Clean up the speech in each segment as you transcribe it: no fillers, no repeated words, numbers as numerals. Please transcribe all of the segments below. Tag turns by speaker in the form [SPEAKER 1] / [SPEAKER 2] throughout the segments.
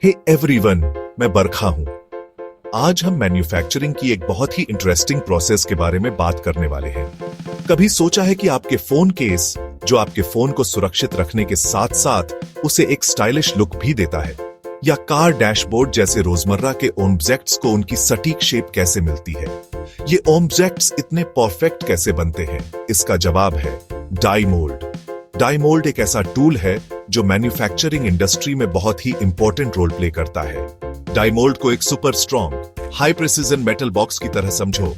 [SPEAKER 1] Hey everyone, मैं बरखा हूं। आज हम मैन्युफैक्चरिंग की एक बहुत ही इंटरेस्टिंग प्रोसेस के बारे में बात करने वाले हैं। कभी सोचा है कि आपके फोन केस, जो आपके फोन को सुरक्षित रखने के साथ साथ उसे एक स्टाइलिश लुक भी देता है, या कार डैशबोर्ड जैसे रोजमर्रा के ऑब्जेक्ट्स को उनकी सटीक शेप कैसे मिलती है? ये ऑब्जेक्ट्स इतने परफेक्ट कैसे बनते हैं? इसका जवाब है डाई मोल्ड। डाई मोल्ड एक ऐसा टूल है जो मैन्युफैक्चरिंग इंडस्ट्री में बहुत ही इंपॉर्टेंट रोल प्ले करता है। डाई मोल्ड को एक super strong, high precision metal box की तरह समझो,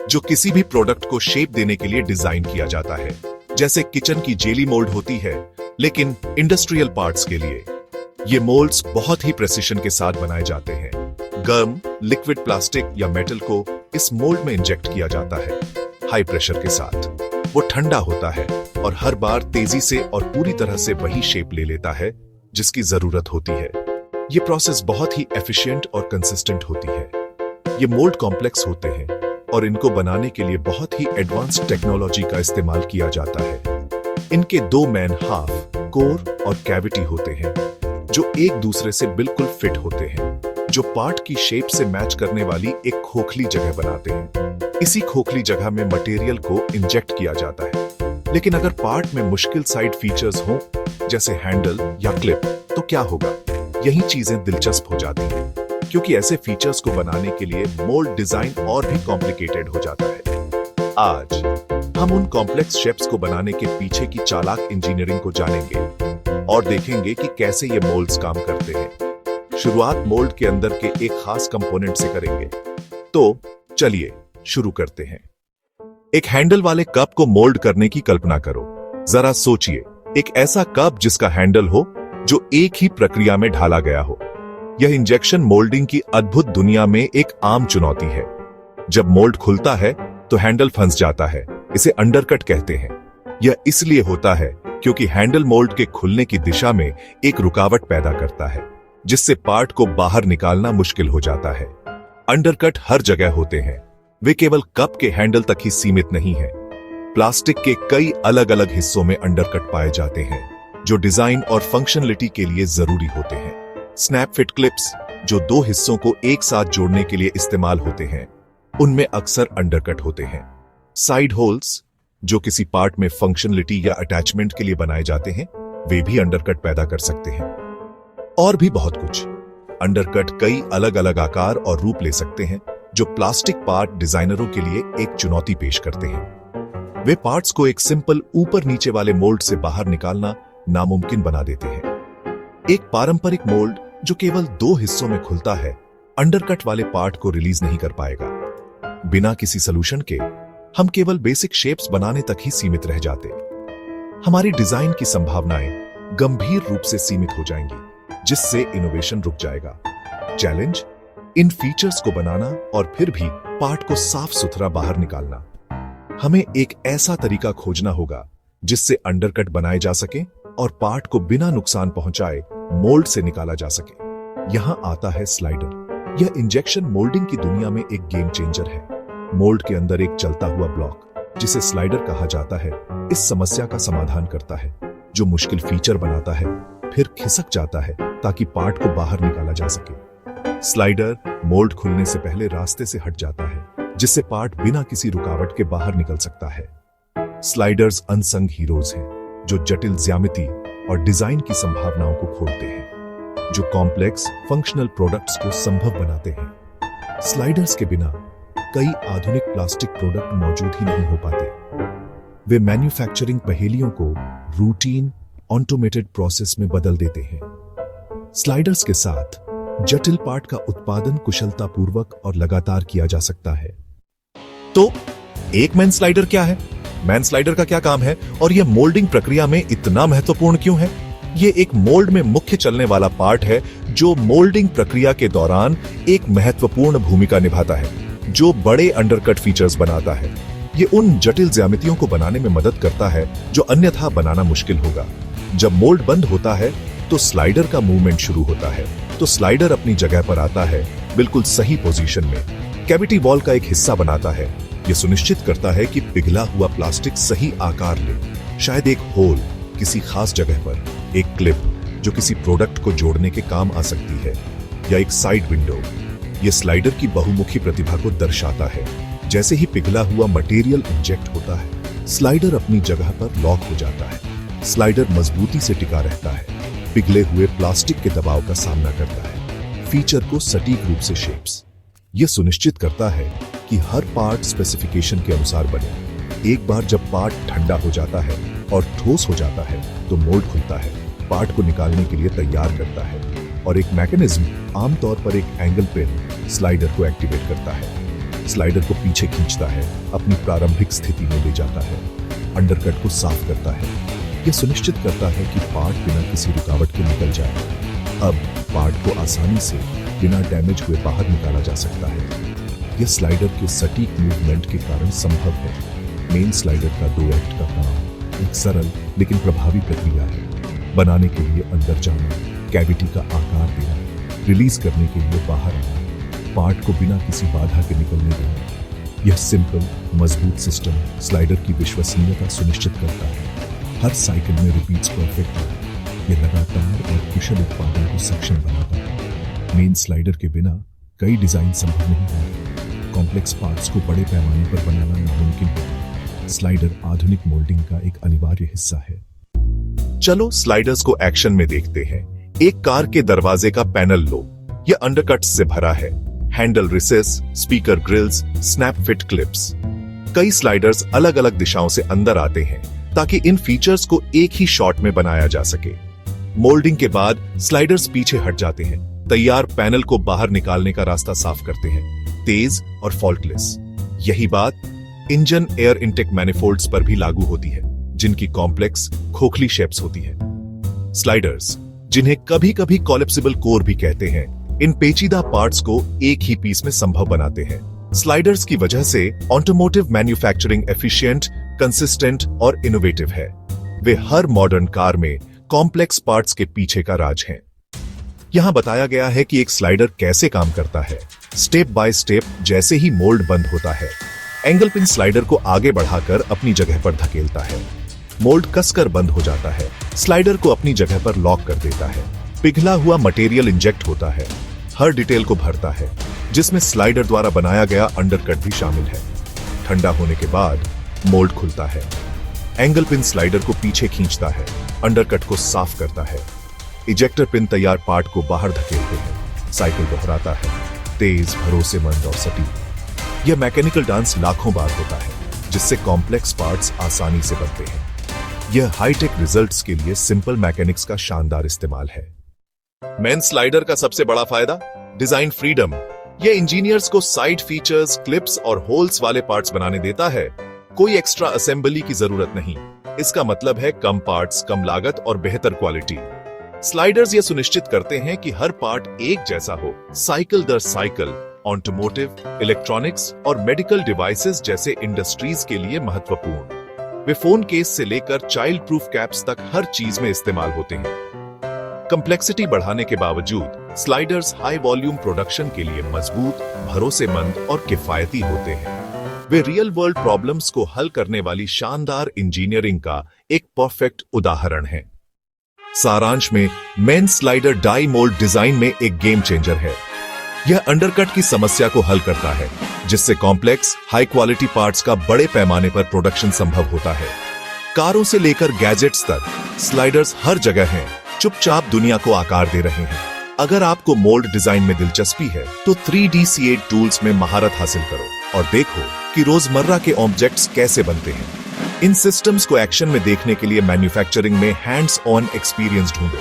[SPEAKER 1] जो किसी भी प्रोडक्ट को शेप देने के लिए डिजाइन किया जाता है। जैसे किचन की जेली मोल्ड होती है, लेकिन इंडस्ट्रियल पार्ट्स के लिए ये मोल्ड्स बहुत ही प्रेसिशन के साथ बनाए जाते हैं। गर्म लिक्विड प्लास्टिक या मेटल को इस मोल्ड में इंजेक्ट किया जाता है हाई प्रेशर के साथ। वो ठंडा होता है और हर बार तेजी से और पूरी तरह से वही शेप ले लेता है जिसकी जरूरत होती है। ये प्रोसेस बहुत ही एफिशिएंट और कंसिस्टेंट होती है। ये मोल्ड कॉम्प्लेक्स होते हैं और इनको बनाने के लिए बहुत ही एडवांस्ड टेक्नोलॉजी का इस्तेमाल किया जाता है। इनके दो मेन हाफ, कोर और कैविटी होते हैं, जो एक दूसरे से बिल्कुल फिट होते हैं, जो पार्ट की शेप से मैच करने वाली एक खोखली जगह बनाते हैं। इसी खोखली जगह में मटेरियल को इंजेक्ट किया जाता है। लेकिन अगर पार्ट में मुश्किल साइड फीचर्स हों, जैसे हैंडल या क्लिप, तो क्या होगा? यही चीजें दिलचस्प हो जाती हैं, क्योंकि ऐसे फीचर्स को बनाने के लिए मोल्ड डिजाइन और भी कॉम्प्लिकेटेड हो जाता है। आज हम उन कॉम्प्लेक्स शेप्स को बनाने के पीछे की चालाक इंजीनियरिंग को जानेंगे और देखेंगे कि कैसे ये मोल्ड्स काम करते हैं। शुरुआत मोल्ड के अंदर के एक खास कंपोनेंट से करेंगे। तो चलिए शुरू करते हैं। एक हैंडल वाले कप को मोल्ड करने की कल्पना करो। जरा सोचिए, एक ऐसा कप जिसका हैंडल हो, जो एक ही प्रक्रिया में ढाला गया हो। यह इंजेक्शन मोल्डिंग की अद्भुत दुनिया में एक आम चुनौती है। जब मोल्ड खुलता है तो हैंडल फंस जाता है। इसे अंडरकट कहते हैं। यह इसलिए होता है क्योंकि हैंडल मोल्ड के खुलने की दिशा में एक रुकावट पैदा करता है, जिससे पार्ट को बाहर निकालना मुश्किल हो जाता है। अंडरकट हर जगह होते हैं। वे केवल कप के हैंडल तक ही सीमित नहीं है। प्लास्टिक के कई अलग अलग हिस्सों में अंडरकट पाए जाते हैं, जो डिजाइन और फंक्शनलिटी के लिए जरूरी होते हैं। स्नैप फिट क्लिप्स, जो दो हिस्सों को एक साथ जोड़ने के लिए इस्तेमाल होते हैं, उनमें अक्सर अंडरकट होते हैं। साइड होल्स, जो किसी पार्ट में फंक्शनलिटी या अटैचमेंट के लिए बनाए जाते हैं, वे भी अंडरकट पैदा कर सकते हैं। और भी बहुत कुछ। अंडरकट कई अलग अलग आकार और रूप ले सकते हैं, जो प्लास्टिक पार्ट डिजाइनरों के लिए एक चुनौती पेश करते हैं। वे पार्ट्स को एक सिंपल ऊपर नीचे वाले मोल्ड से बाहर निकालना नामुमकिन बना देते हैं। एक पारंपरिक मोल्ड जो केवल दो हिस्सों में खुलता है, अंडरकट वाले पार्ट को रिलीज नहीं कर पाएगा। बिना किसी सलूशन के हम केवल बेसिक शेप्स बनाने तक ही सीमित रह जाते। हमारी डिजाइन की संभावनाएं गंभीर रूप से सीमित हो जाएंगी, जिससे इनोवेशन रुक जाएगा। चैलेंज, इन फीचर्स को बनाना और फिर भी पार्ट को साफ सुथरा बाहर निकालना। हमें एक ऐसा तरीका खोजना होगा जिससे अंडरकट बनाए जा सके और पार्ट को बिना नुकसान पहुंचाए मोल्ड से निकाला जा सके। यहां आता है स्लाइडर। यह इंजेक्शन मोल्डिंग की दुनिया में एक गेम चेंजर है। मोल्ड के अंदर एक चलता हुआ ब्लॉक, जिसे स्लाइडर कहा जाता है, इस समस्या का समाधान करता है। जो मुश्किल फीचर बनाता है फिर खिसक जाता है ताकि पार्ट को बाहर निकाला जा सके। स्लाइडर मोल्ड खुलने से पहले रास्ते से हट जाता है, जिससे पार्ट बिना किसी रुकावट के बाहर निकल सकता है। स्लाइडर्स अनसंग हीरोज हैं, जो जटिल ज्यामिति और डिजाइन की संभावनाओं को खोलते हैं, जो कॉम्प्लेक्स फंक्शनल प्रोडक्ट्स को संभव बनाते हैं। स्लाइडर्स के बिना कई आधुनिक प्लास्टिक प्रोडक्ट मौजूद ही नहीं हो पाते। वे मैन्युफैक्चरिंग पहेलियों को रूटीन ऑटोमेटेड प्रोसेस में बदल देते हैं। स्लाइडर्स के साथ जटिल पार्ट का उत्पादन कुशलतापूर्वक और लगातार किया जा सकता है। तो एक मैन स्लाइडर क्या है? मैन स्लाइडर का क्या काम है और यह मोल्डिंग प्रक्रिया में इतना महत्वपूर्ण क्यों है? यह एक मोल्ड में मुख्य चलने वाला पार्ट है, जो मोल्डिंग प्रक्रिया के दौरान एक महत्वपूर्ण भूमिका निभाता है, जो बड़े अंडरकट फीचर्स बनाता है। यह उन जटिल ज्यामितियों को बनाने में मदद करता है जो अन्यथा बनाना मुश्किल होगा। जब मोल्ड बंद होता है तो स्लाइडर का मूवमेंट शुरू होता है। तो स्लाइडर अपनी जगह पर आता है, बिल्कुल सही पोजीशन में। कैविटी वॉल का एक हिस्सा बनाता है। यह सुनिश्चित करता है कि पिघला हुआ प्लास्टिक सही आकार ले। शायद एक होल किसी खास जगह पर, एक क्लिप जो किसी प्रोडक्ट को जोड़ने के काम आ सकती है, या एक साइड विंडो। यह स्लाइडर की बहुमुखी प्रतिभा को दर्शाता है। जैसे ही पिघला हुआ मटेरियल इंजेक्ट होता है, स्लाइडर अपनी जगह पर लॉक हो जाता है। स्लाइडर मजबूती से टिका रहता है, पिघले हुए प्लास्टिक के दबाव का सामना करता है। फीचर को सटीक रूप से शेप्स। यह सुनिश्चित करता है कि हर पार्ट स्पेसिफिकेशन के अनुसार बने। एक बार जब पार्ट ठंडा हो जाता है और ठोस हो जाता है, तो मोल्ड खुलता है, पार्ट को निकालने के लिए तैयार करता है, और एक मैकेनिज्म, आमतौर पर एक एंगल पिन, स्लाइडर को एक्टिवेट करता है। स्लाइडर को पीछे खींचता है, अपनी प्रारंभिक स्थिति में ले जाता है, अंडरकट को साफ करता है। यह सुनिश्चित करता है कि पार्ट बिना किसी रुकावट के निकल जाए। अब पार्ट को आसानी से बिना डैमेज हुए बाहर निकाला जा सकता है। यह स्लाइडर के सटीक मूवमेंट के कारण संभव है। मेन स्लाइडर का 2 एक्ट का काम एक सरल लेकिन प्रभावी प्रक्रिया है। बनाने के लिए अंदर जाना, कैविटी का आकार देना, रिलीज करने के लिए बाहर आना, पार्ट को बिना किसी बाधा के निकलने देना। यह सिंपल, मजबूत सिस्टम स्लाइडर की विश्वसनीयता सुनिश्चित करता है। हर साइकिल में रिपीट्स परफेक्ट है। यह लगातार और कुशल उत्पादन को सक्षम बनाता है। मेन स्लाइडर के बिना कई डिजाइन संभव नहीं होंगे। कॉम्प्लेक्स पार्ट्स को बड़े पैमाने पर बनाना नामुमकिन है। स्लाइडर आधुनिक मोल्डिंग का एक अनिवार्य हिस्सा है। चलो स्लाइडर्स को एक्शन में देखते हैं। एक कार के दरवाजे का पैनल लो। यह अंडरकट्स से भरा है। Handle recess, speaker grills, snap fit clips. कई स्लाइडर्स अलग अलग दिशाओं से अंदर आते हैं ताकि इन फीचर्स को एक ही शॉट में बनाया जा सके। मोल्डिंग के बाद स्लाइडर्स पीछे हट जाते हैं। तैयार पैनल को बाहर निकालने का रास्ता साफ करते हैं, तेज और फॉल्टलेस। यही बात इंजन एयर इनटेक मैनिफोल्ड्स पर भी लागू होती है, जिनकी कॉम्प्लेक्स खोखली शेप्स होती है। स्लाइडर्स, जिन्हें कभी कभी कॉलेप्सिबल कोर भी कहते हैं, इन पेचीदा पार्ट्स को एक ही पीस में संभव बनाते हैं। स्लाइडर्स की वजह से ऑटोमोटिव मैन्युफैक्चरिंग एफिशिएंट, कंसिस्टेंट और इनोवेटिव है। वे हर मॉडर्न कार में कॉम्प्लेक्स पार्ट्स के पीछे का राज हैं। यहां बताया गया है कि एक स्लाइडर कैसे काम करता है, स्टेप बाय स्टेप। जैसे ही मोल्ड बंद होता है, एंगल पिन स्लाइडर को आगे बढ़ाकर अपनी जगह पर धकेलता है। मोल्ड कसकर बंद हो जाता है, स्लाइडर को अपनी जगह पर लॉक कर देता है। पिघला हुआ मटेरियल इंजेक्ट होता है, हर डिटेल को भरता है, जिसमें स्लाइडर द्वारा बनाया गया अंडरकट भी शामिल है। ठंडा होने के बाद मोल्ड खुलता है। एंगल पिन स्लाइडर को पीछे खींचता है, अंडरकट को साफ करता है। इजेक्टर पिन तैयार पार्ट को बाहर धकेलते हैं। साइकिल दोहराता है, तेज, भरोसेमंद और सटीक। यह मैकेनिकल डांस लाखों बार होता है, जिससे कॉम्प्लेक्स पार्ट्स आसानी से बनते हैं। यह हाईटेक रिजल्ट्स के लिए सिंपल मैकेनिक्स का शानदार इस्तेमाल है। मेन स्लाइडर का सबसे बड़ा फायदा, डिजाइन फ्रीडम। यह इंजीनियर्स को साइड फीचर्स, क्लिप्स और होल्स वाले पार्ट्स बनाने देता है। कोई एक्स्ट्रा असेंबली की जरूरत नहीं। इसका मतलब है कम पार्ट्स, कम लागत और बेहतर क्वालिटी। स्लाइडर्स ये सुनिश्चित करते हैं कि हर पार्ट एक जैसा हो। साइकिल दर साइकिल ऑटोमोटिव, इलेक्ट्रॉनिक्स और मेडिकल डिवाइसेस जैसे इंडस्ट्रीज के लिए महत्वपूर्ण। वे फोन केस से लेकर चाइल्ड प्रूफ कैप्स तक हर चीज में इस्तेमाल होते हैं। कंप्लेक्सिटी बढ़ाने के बावजूद स्लाइडर्स हाई वॉल्यूम प्रोडक्शन के लिए मजबूत, भरोसेमंद और किफायती होते हैं। वे रियल वर्ल्ड प्रॉब्लम्स को हल करने वाली शानदार इंजीनियरिंग का एक परफेक्ट उदाहरण है। सारांश में, main slider die mould design में एक गेम चेंजर है। यह अंडरकट की समस्या को हल करता है, जिससे कॉम्प्लेक्स, हाई क्वालिटी पार्ट्स का बड़े पैमाने पर प्रोडक्शन संभव होता है। कारों से लेकर गैजेट्स तक स्लाइडर्स हर जगह हैं, चुपचाप दुनिया को आकार दे रहे हैं। अगर आपको मोल्ड डिजाइन में दिलचस्पी है, तो 3D C8 टूल्स में महारत हासिल करो और देखो कि रोजमर्रा के ऑब्जेक्ट्स कैसे बनते हैं। इन सिस्टम्स को एक्शन में देखने के लिए मैन्युफैक्चरिंग में हैंड्स ऑन एक्सपीरियंस ढूंढो।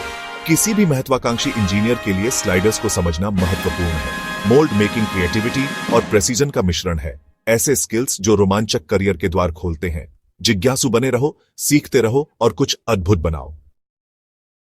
[SPEAKER 1] किसी भी महत्वाकांक्षी इंजीनियर के लिए स्लाइडर्स को समझना महत्वपूर्ण है। मोल्ड मेकिंग क्रिएटिविटी और प्रेसिजन का मिश्रण है। ऐसे स्किल्स जो रोमांचक करियर के द्वार खोलते हैं। जिज्ञासु बने रहो, सीखते रहो और कुछ अद्भुत बनाओ।